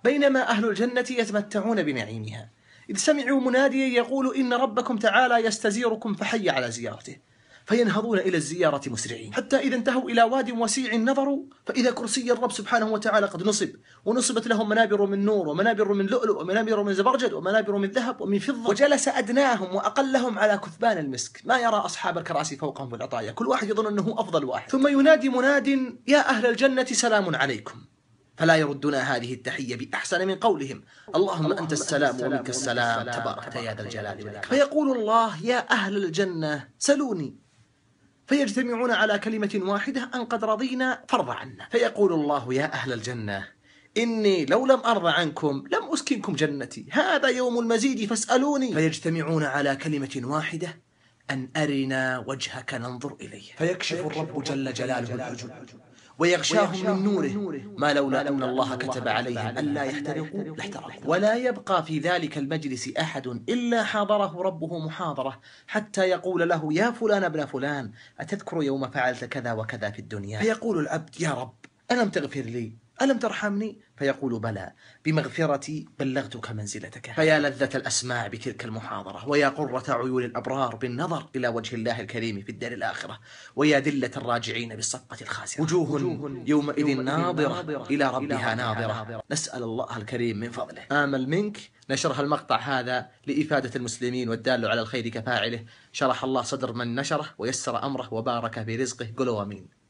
بينما أهل الجنة يتمتعون بنعيمها، إذ سمعوا مناديا يقول إن ربكم تعالى يستزيركم فحي على زيارته، فينهضون إلى الزيارة مسرعين، حتى إذا انتهوا إلى واد وسيع نظروا فإذا كرسي الرب سبحانه وتعالى قد نصب، ونصبت لهم منابر من نور ومنابر من لؤلؤ ومنابر من زبرجد ومنابر من ذهب ومن فضة، وجلس أدناهم وأقلهم على كثبان المسك، ما يرى أصحاب الكراسي فوقهم في العطايا، كل واحد يظن أنه أفضل واحد. ثم ينادي مناد: يا أهل الجنة سلام عليكم، فلا يردون هذه التحية بأحسن من قولهم: اللهم أنت السلام ومنك السلام تباركت يا ذا الجلال والإكرام. فيقول الله: يا أهل الجنة سلوني، فيجتمعون على كلمة واحدة: أن قد رضينا فارض عنا. فيقول الله: يا أهل الجنة إني لو لم أرضى عنكم لم أسكنكم جنتي، هذا يوم المزيد فاسألوني. فيجتمعون على كلمة واحدة: أن أرنا وجهك ننظر إليه. فيكشف الرب جل جلاله الحجب ويغشاهم من نوره، ما لولا أن الله كتب عليهم ألا يحترقوا لاحترقوا. ولا يبقى في ذلك المجلس أحد إلا حاضره ربه محاضرة، حتى يقول له: يا فلان ابن فلان، أتذكر يوم فعلت كذا وكذا في الدنيا؟ فيقول العبد: يا رب ألم تغفر لي؟ ألم ترحمني؟ فيقول: بلى، بمغفرتي بلغتك منزلتك. فيا لذة الأسماع بتلك المحاضرة، ويا قرة عيون الأبرار بالنظر إلى وجه الله الكريم في الدار الآخرة، ويا دلة الراجعين بالصفقة الخاسرة. وجوه يومئذ ناظرة إلى ربها ناظرة. نسأل الله الكريم من فضله. آمل منك نشرها المقطع هذا لإفادة المسلمين، والدال على الخير كفاعله. شرح الله صدر من نشره ويسر أمره وبارك في رزقه. قلوا آمين.